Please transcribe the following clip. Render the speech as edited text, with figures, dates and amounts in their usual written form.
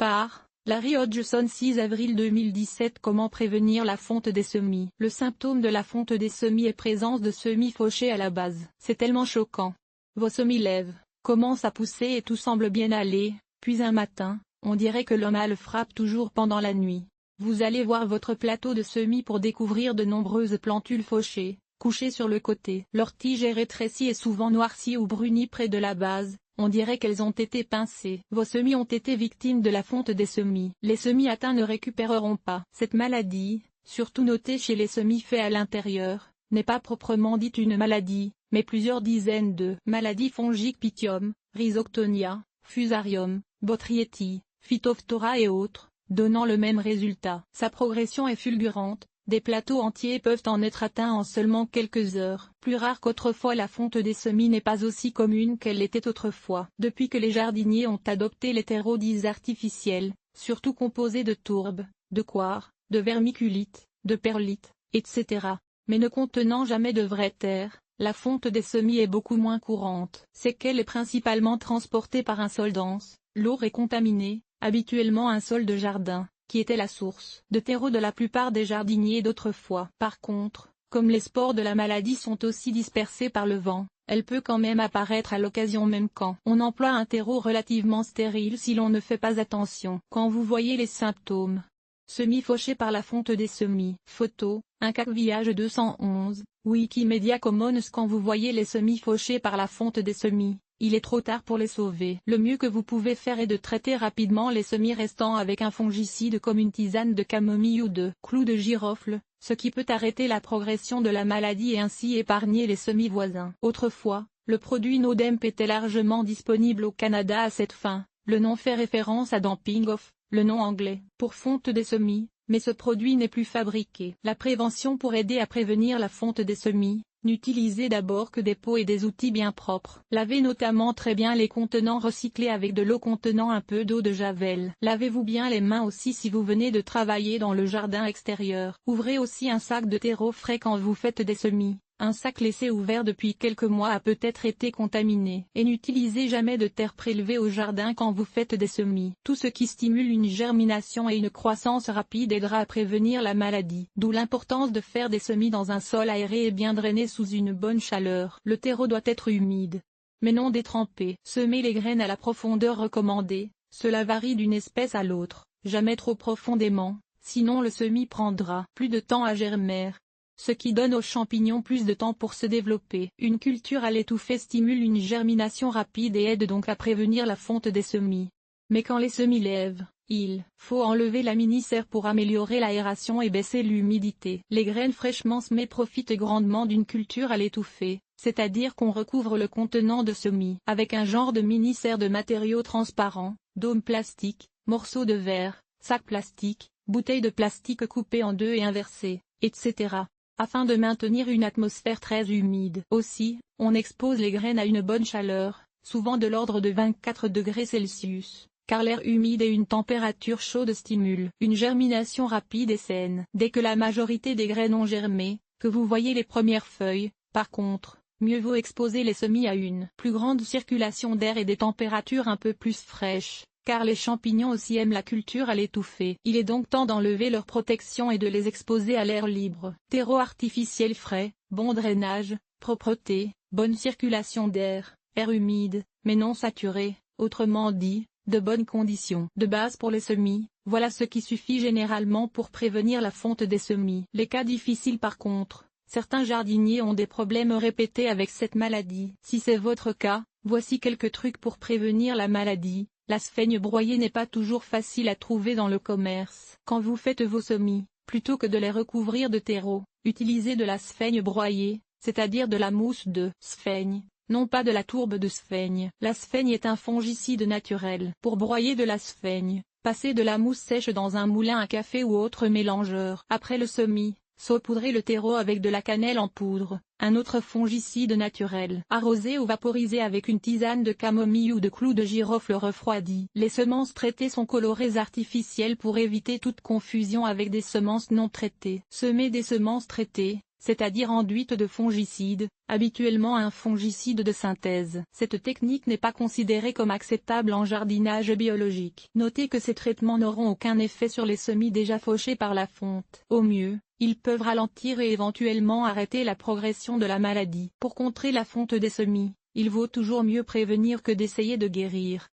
par Larry Hodgson 6 avril 2017. Comment prévenir la fonte des semis? Le symptôme de la fonte des semis est présence de semis fauchés à la base. C'est tellement choquant. Vos semis lèvent, commencent à pousser et tout semble bien aller, puis un matin, on dirait que le mal frappe toujours pendant la nuit. Vous allez voir votre plateau de semis pour découvrir de nombreuses plantules fauchées, couchées sur le côté. Leur tige est rétrécie et souvent noircie ou brunie près de la base. On dirait qu'elles ont été pincées. Vos semis ont été victimes de la fonte des semis. Les semis atteints ne récupéreront pas. Cette maladie, surtout notée chez les semis faits à l'intérieur, n'est pas proprement dite une maladie, mais plusieurs dizaines de maladies fongiques Pythium, Rhizoctonia, Fusarium, Botrytis, Phytophthora et autres, donnant le même résultat. Sa progression est fulgurante. Des plateaux entiers peuvent en être atteints en seulement quelques heures. Plus rare qu'autrefois, la fonte des semis n'est pas aussi commune qu'elle l'était autrefois. Depuis que les jardiniers ont adopté les terreaux dits artificiels, surtout composés de tourbe, de coire, de vermiculite, de perlite, etc., mais ne contenant jamais de vraie terre, la fonte des semis est beaucoup moins courante. C'est qu'elle est principalement transportée par un sol dense, lourd et contaminé, habituellement un sol de jardin, qui était la source de terreau de la plupart des jardiniers d'autrefois. Par contre, comme les spores de la maladie sont aussi dispersés par le vent, elle peut quand même apparaître à l'occasion même quand on emploie un terreau relativement stérile si l'on ne fait pas attention. Quand vous voyez les symptômes. Semis fauchés par la fonte des semis. Photo, un Cacvillage 211, Wikimedia Commons. Quand vous voyez les semis fauchés par la fonte des semis, il est trop tard pour les sauver. Le mieux que vous pouvez faire est de traiter rapidement les semis restants avec un fongicide comme une tisane de camomille ou de clou de girofle, ce qui peut arrêter la progression de la maladie et ainsi épargner les semis voisins. Autrefois, le produit No-Demp était largement disponible au Canada à cette fin. Le nom fait référence à Damping Off, le nom anglais, pour fonte des semis, mais ce produit n'est plus fabriqué. La prévention pour aider à prévenir la fonte des semis. N'utilisez d'abord que des pots et des outils bien propres. Lavez notamment très bien les contenants recyclés avec de l'eau contenant un peu d'eau de javel. Lavez-vous bien les mains aussi si vous venez de travailler dans le jardin extérieur. Ouvrez aussi un sac de terreau frais quand vous faites des semis. Un sac laissé ouvert depuis quelques mois a peut-être été contaminé. Et n'utilisez jamais de terre prélevée au jardin quand vous faites des semis. Tout ce qui stimule une germination et une croissance rapide aidera à prévenir la maladie. D'où l'importance de faire des semis dans un sol aéré et bien drainé sous une bonne chaleur. Le terreau doit être humide, mais non détrempé. Semez les graines à la profondeur recommandée. Cela varie d'une espèce à l'autre, jamais trop profondément, sinon le semis prendra plus de temps à germer, ce qui donne aux champignons plus de temps pour se développer. Une culture à l'étouffée stimule une germination rapide et aide donc à prévenir la fonte des semis. Mais quand les semis lèvent, il faut enlever la mini-serre pour améliorer l'aération et baisser l'humidité. Les graines fraîchement semées profitent grandement d'une culture à l'étouffée, c'est-à-dire qu'on recouvre le contenant de semis avec un genre de mini-serre de matériaux transparents, dôme plastique, morceaux de verre, sac plastique, bouteilles de plastique coupées en deux et inversées, etc. afin de maintenir une atmosphère très humide. Aussi, on expose les graines à une bonne chaleur, souvent de l'ordre de 24 degrés Celsius, car l'air humide et une température chaude stimulent une germination rapide et saine. Dès que la majorité des graines ont germé, que vous voyez les premières feuilles, par contre, mieux vaut exposer les semis à une plus grande circulation d'air et des températures un peu plus fraîches, car les champignons aussi aiment la culture à l'étouffée. Il est donc temps d'enlever leur protection et de les exposer à l'air libre. Terreau artificiel frais, bon drainage, propreté, bonne circulation d'air, air humide, mais non saturé, autrement dit, de bonnes conditions de base pour les semis. Voilà ce qui suffit généralement pour prévenir la fonte des semis. Les cas difficiles par contre, certains jardiniers ont des problèmes répétés avec cette maladie. Si c'est votre cas, voici quelques trucs pour prévenir la maladie. La sphaigne broyée n'est pas toujours facile à trouver dans le commerce. Quand vous faites vos semis, plutôt que de les recouvrir de terreau, utilisez de la sphaigne broyée, c'est-à-dire de la mousse de sphaigne, non pas de la tourbe de sphaigne. La sphaigne est un fongicide naturel. Pour broyer de la sphaigne, passez de la mousse sèche dans un moulin à café ou autre mélangeur. Après le semis, saupoudrez le terreau avec de la cannelle en poudre, un autre fongicide naturel. Arrosez ou vaporisez avec une tisane de camomille ou de clou de girofle refroidi. Les semences traitées sont colorées artificielles pour éviter toute confusion avec des semences non traitées. Semer des semences traitées, c'est-à-dire enduite de fongicides, habituellement un fongicide de synthèse. Cette technique n'est pas considérée comme acceptable en jardinage biologique. Notez que ces traitements n'auront aucun effet sur les semis déjà fauchés par la fonte. Au mieux, ils peuvent ralentir et éventuellement arrêter la progression de la maladie. Pour contrer la fonte des semis, il vaut toujours mieux prévenir que d'essayer de guérir.